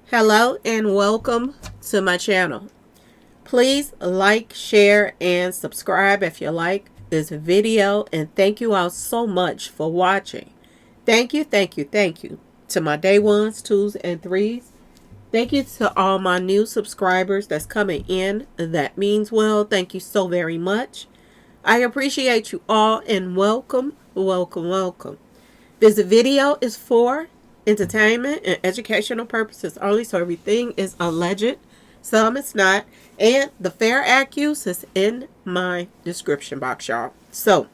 Hello and welcome to my channel. Please like, share, and subscribe if you like this video. And thank you all so much for watching. Thank you to my day ones, twos, and threes. Thank you to all my new subscribers that's coming in. That means well. Thank you so very much. I appreciate you all and welcome. This video is for entertainment and educational purposes only, so everything is alleged, some it's not, and the fair accuse is in my description box, y'all. So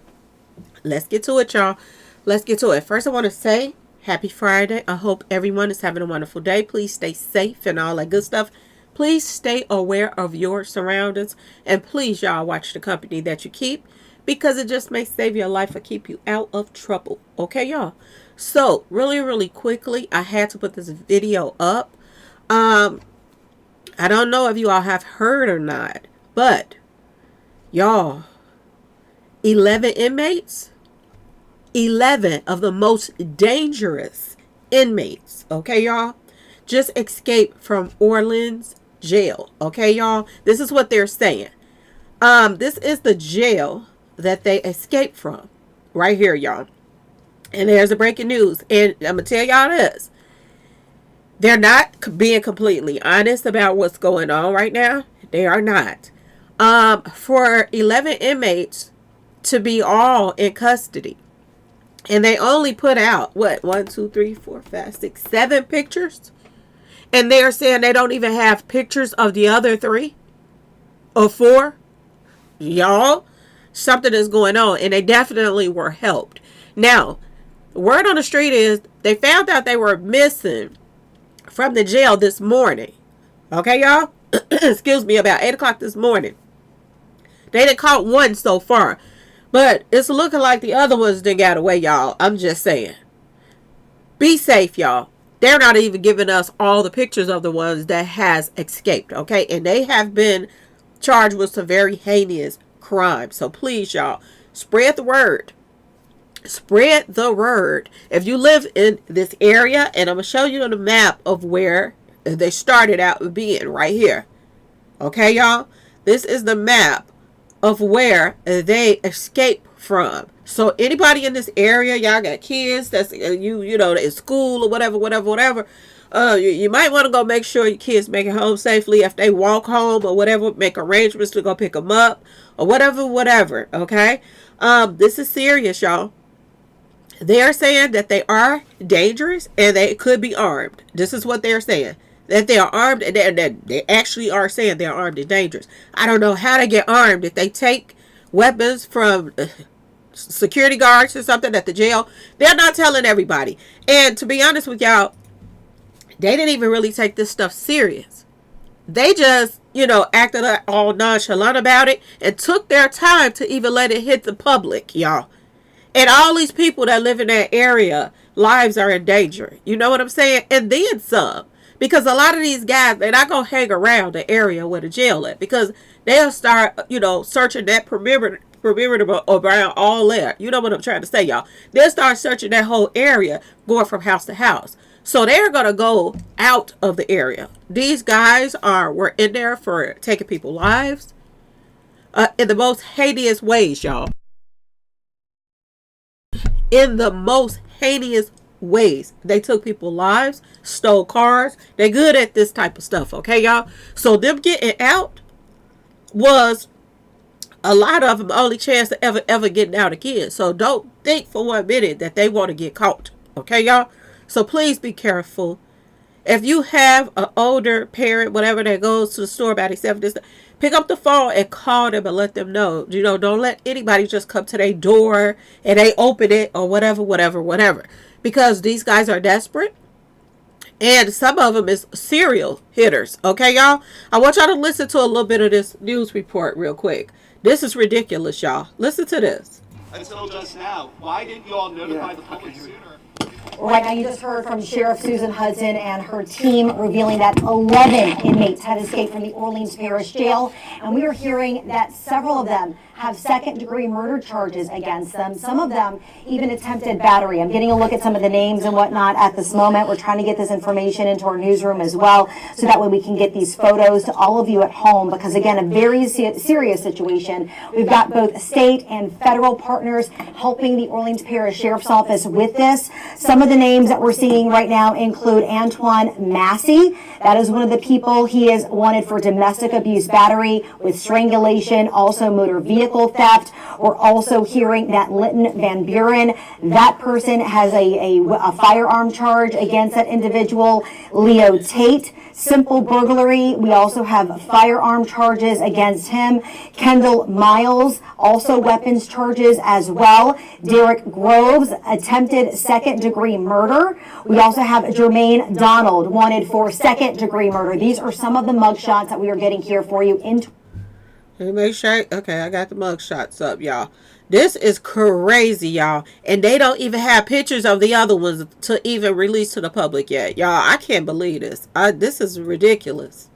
let's get to it, y'all. Let's get to it. First, I want to say happy Friday. I hope everyone is having a wonderful day. Please stay safe and all that good stuff. Please stay aware of your surroundings, and please, y'all, watch the company that you keep, because it just may save your life or keep you out of trouble. Okay, y'all? So, really quickly, I had to put this video up. I don't know if you all have heard or not, but, y'all, 11 inmates, 11 of the most dangerous inmates, okay, y'all, just escaped from Orleans Jail, okay, y'all? This is what they're saying. This is the jail that they escaped from right here, y'all. And there's the breaking news, and I'm gonna tell y'all this: they're not being completely honest about what's going on right now. They are not. For 11 inmates to be all in custody, and they only put out what, 1, 2, 3, 4, 5, 6, 7 pictures, and they're saying they don't even have pictures of the other 3 or 4. Y'all, something is going on, and they definitely were helped. Now, word on the street is they found out they were missing from the jail this morning. Okay, y'all? Excuse me, about 8 o'clock this morning. They done caught one so far, but it's looking like the other ones done got away, y'all. I'm just saying. Be safe, y'all. They're not even giving us all the pictures of the ones that has escaped, okay? And they have been charged with some very heinous crimes. So please, y'all, spread the word. Spread the word. If you live in this area, and I'm going to show you on the map of where they started out being right here. Okay, y'all? This is the map of where they escaped from. So anybody in this area, y'all got kids that's you know, in school or whatever. You might want to go make sure your kids make it home safely. If they walk home or whatever, make arrangements to go pick them up or whatever. Okay? This is serious, y'all. They are saying that they are dangerous and they could be armed. This is what they're saying. That they are armed, and they actually are saying they're armed and dangerous. I don't know how they get armed. If they take weapons from security guards or something at the jail, they're not telling everybody. And to be honest with y'all, they didn't even really take this stuff serious. They just, acted all nonchalant about it and took their time to even let it hit the public, y'all. And all these people that live in that area, lives are in danger. You know what I'm saying? And then some. Because a lot of these guys, they're not going to hang around the area where the jail is. Because they'll start, searching that perimeter around all there. You know what I'm trying to say, y'all. They'll start searching that whole area, going from house to house. So they're going to go out of the area. These guys were in there for taking people's lives. In the most heinous ways, y'all. In the most heinous ways. They took people's lives, stole cars. They're good at this type of stuff, okay, y'all? So them getting out was a lot of them only chance to ever getting out again. So don't think for 1 minute that they want to get caught, okay, y'all? So please be careful. If you have an older parent, whatever, that goes to the store by themselves, pick up the phone and call them and let them know. Don't let anybody just come to their door and they open it or whatever. Because these guys are desperate. And some of them is serial hitters. Okay, y'all? I want y'all to listen to a little bit of this news report real quick. This is ridiculous, y'all. Listen to this. Until just now, why didn't you all notify the public sooner? Right now, you just heard from Sheriff Susan Hudson and her team revealing that 11 inmates had escaped from the Orleans Parish Jail. And we are hearing that several of them have second-degree murder charges against them. Some of them even attempted battery. I'm getting a look at some of the names and whatnot at this moment. We're trying to get this information into our newsroom as well, so that way we can get these photos to all of you at home, because again, a very serious situation. We've got both state and federal partners helping the Orleans Parish Sheriff's Office with this. Some of the names that we're seeing right now include Antoine Massey. That is one of the people. He is wanted for domestic abuse battery with strangulation, also motor vehicle theft. We're also hearing that Linton Van Buren, that person has a firearm charge against that individual. Leo Tate, simple burglary. We also have firearm charges against him. Kendall Miles, also weapons charges as well. Derek Groves, attempted second-degree murder. We also have Jermaine Donald, wanted for second-degree murder. These are some of the mugshots that we are getting here for you in. Let me make sure. Okay, I got the mugshots up, y'all. This is crazy, y'all. And they don't even have pictures of the other ones to even release to the public yet. Y'all, I can't believe this. This is ridiculous.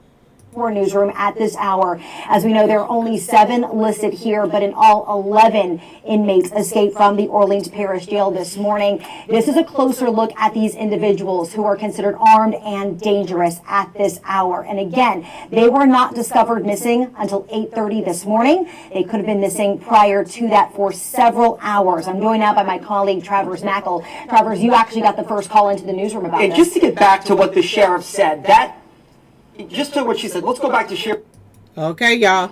Newsroom at this hour. As we know, there are only 7 listed here, but in all 11 inmates escaped from the Orleans Parish Jail this morning. This is a closer look at these individuals who are considered armed and dangerous at this hour. And again, they were not discovered missing until 8:30 this morning. They could have been missing prior to that for several hours. I'm joined now by my colleague, Travers Mackel. Travers, you actually got the first call into the newsroom about this. Just to get back to what the sheriff said, just to what she said, let's go back to Sheriff. Okay, y'all.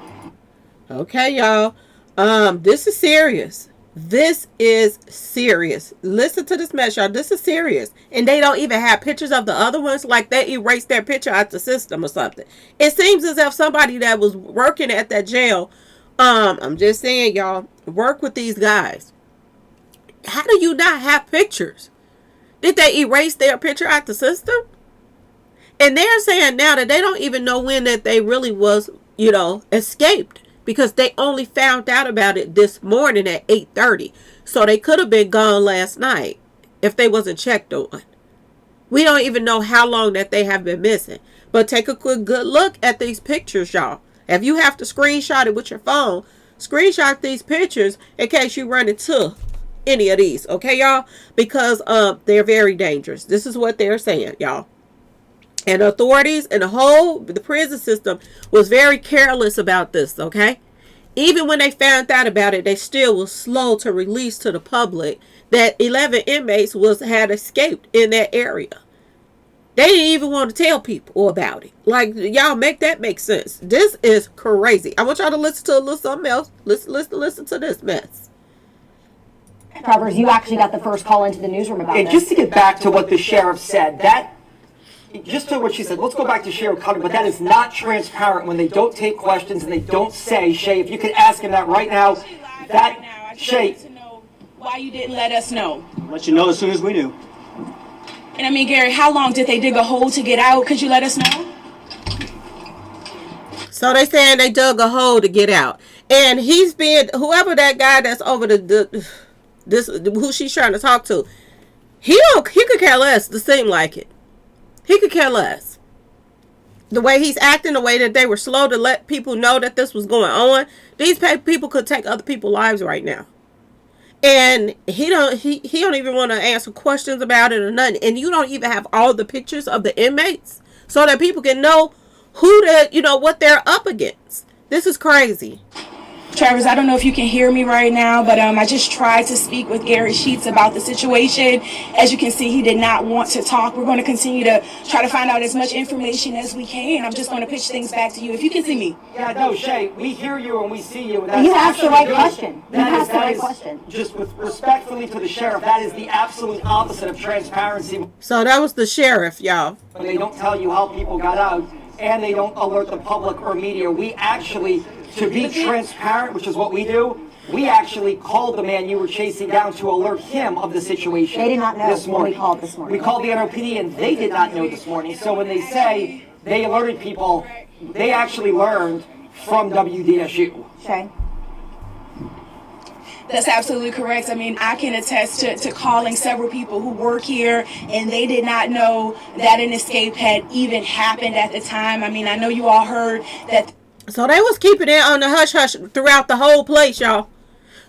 This is serious. This is serious. Listen to this mess, y'all. This is serious. And they don't even have pictures of the other ones. Like they erased their picture out the system or something. It seems as if somebody that was working at that jail, I'm just saying, y'all, work with these guys. How do you not have pictures? Did they erase their picture out the system? And they're saying now that they don't even know when that they really was, escaped, because they only found out about it this morning at 8:30. So they could have been gone last night if they wasn't checked on. We don't even know how long that they have been missing. But take a quick good look at these pictures, y'all. If you have to screenshot it with your phone, screenshot these pictures in case you run into any of these. Okay, y'all? Because they're very dangerous. This is what they're saying, y'all. And authorities and the prison system was very careless about this, okay? Even when they found out about it, they still was slow to release to the public that 11 inmates had escaped in that area. They didn't even want to tell people about it. Like, y'all, make that make sense. This is crazy. I want y'all to listen to a little something else. Listen to this mess. Travers, you actually got the first call into the newsroom about this. Just to get back to what the sheriff said, just to what she said, let's go back to Sheriff Cutter, but that is not transparent when they don't take questions and they don't say. Shay, if you could ask him that right now, Shay, to know why you didn't let us know. Let you know as soon as we knew. And I mean, Gary, how long did they dig a hole to get out? Could you let us know? So they saying they dug a hole to get out, and whoever that guy that's over who she's trying to talk to, he could care less. To seem like it. He could care less. The way he's acting, the way that they were slow to let people know that this was going on, these people could take other people's lives right now. And he don't even want to answer questions about it or nothing. And you don't even have all the pictures of the inmates so that people can know what they're up against. This is crazy. Travers, I don't know if you can hear me right now, but I just tried to speak with Gary Sheets about the situation. As you can see, he did not want to talk. We're going to continue to try to find out as much information as we can. I'm just going to pitch things back to you. If you can see me. Yeah, no, Shay, we hear you and we see you. You asked the right question. You asked the right question. Just respectfully to the sheriff, that is the absolute opposite of transparency. So that was the sheriff, y'all. When they don't tell you how people got out and they don't alert the public or media, we actually, to be transparent, which is what we do, we actually called the man you were chasing down to alert him of the situation. They did not know this morning. When we called this morning. We called the NOPD and they did not know this morning. So when they say they alerted people, they actually learned from WDSU. Shay? That's absolutely correct. I mean, I can attest to calling several people who work here, and they did not know that an escape had even happened at the time. I mean, I know you all heard that. So they was keeping it on the hush hush throughout the whole place, y'all.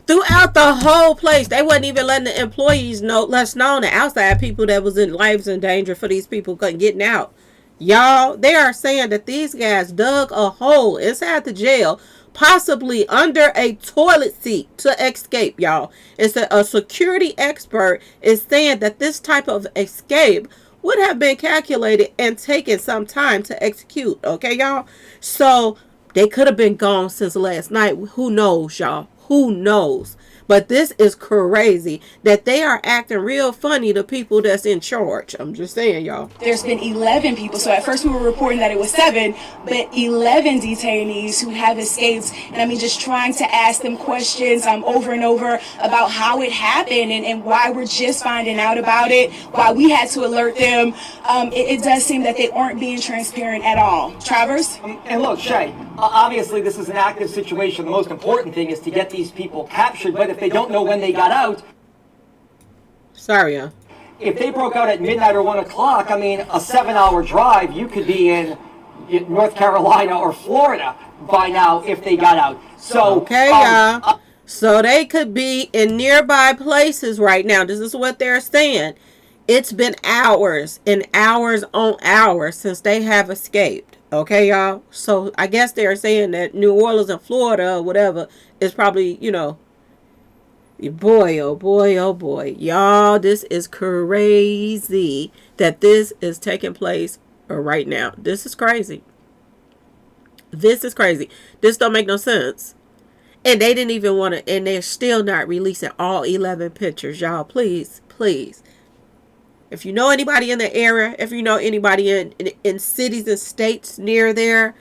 Throughout the whole place. They wasn't even letting the employees know, less known the outside people that was in lives in danger for these people getting out. Y'all, they are saying that these guys dug a hole inside the jail, possibly under a toilet seat, to escape, y'all. It's a security expert is saying that this type of escape would have been calculated and taken some time to execute. Okay, y'all? So they could have been gone since last night. Who knows, y'all? Who knows? But this is crazy that they are acting real funny to people that's in charge. I'm just saying, y'all. There's been 11 people. So at first we were reporting that it was 7, but 11 detainees who have escaped. And I mean, just trying to ask them questions over and over about how it happened and why we're just finding out about it, why we had to alert them. It does seem that they aren't being transparent at all. Travers? And look, Shay, obviously this is an active situation. The most important thing is to get these people captured, but if they don't know when they got out. Sorry, if they broke out at midnight or 1 o'clock, I mean, a 7-hour drive, you could be in North Carolina or Florida by now if they got out. So okay, y'all. So they could be in nearby places right now. This is what they're saying. It's been hours and hours on hours since they have escaped. Okay, y'all. So I guess they're saying that New Orleans and Florida or whatever is probably, you know, boy, oh boy, oh boy. Y'all, this is crazy that this is taking place right now. This is crazy. This is crazy. This don't make no sense. And they didn't even want to, and they're still not releasing all 11 pictures. Y'all, please, please. If you know anybody in the area, if you know anybody in cities and states near there,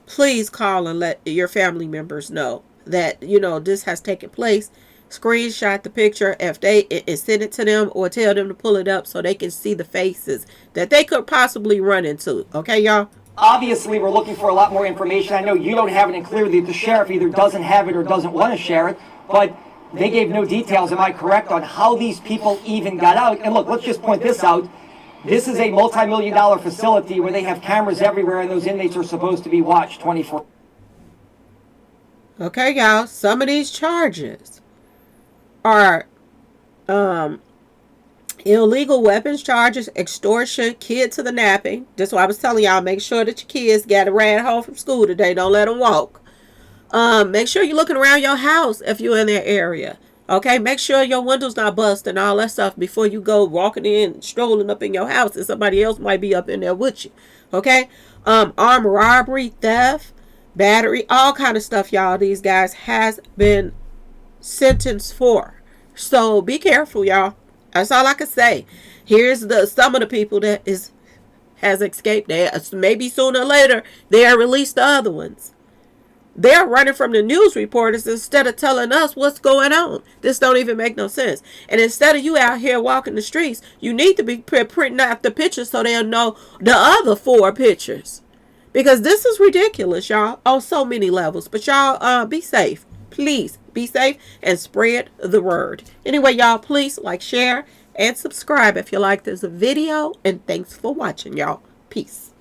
please call and let your family members know that, you know, this has taken place. Screenshot the picture if they and send it to them, or tell them to pull it up so they can see the faces that they could possibly run into. Okay, y'all? Obviously, we're looking for a lot more information. I know you don't have it, and clearly the sheriff either doesn't have it or doesn't want to share it, but they gave no details, am I correct, on how these people even got out? And look, let's just point this out. This is a multi-million-dollar facility where they have cameras everywhere, and those inmates are supposed to be watched 24. Okay, y'all. Some of these charges are illegal weapons charges, extortion, kid to the napping. That's why I was telling y'all, make sure that your kids got a ride home from school today. Don't let them walk. Make sure you're looking around your house if you're in their area. Okay, make sure your windows not bust and all that stuff before you go walking in, strolling up in your house, and somebody else might be up in there with you. Okay, armed robbery, theft, battery, all kind of stuff, y'all. These guys has been sentenced for. So be careful, y'all. That's all I can say. Here's some of the people that has escaped. Maybe sooner or later they'll release the other ones. They're running from the news reporters instead of telling us what's going on. This don't even make no sense. And instead of you out here walking the streets, you need to be printing out the pictures so they'll know the other 4 pictures. Because this is ridiculous, y'all, on so many levels. But y'all, be safe. Please be safe and spread the word. Anyway, y'all, please like, share, and subscribe if you like this video. And thanks for watching, y'all. Peace.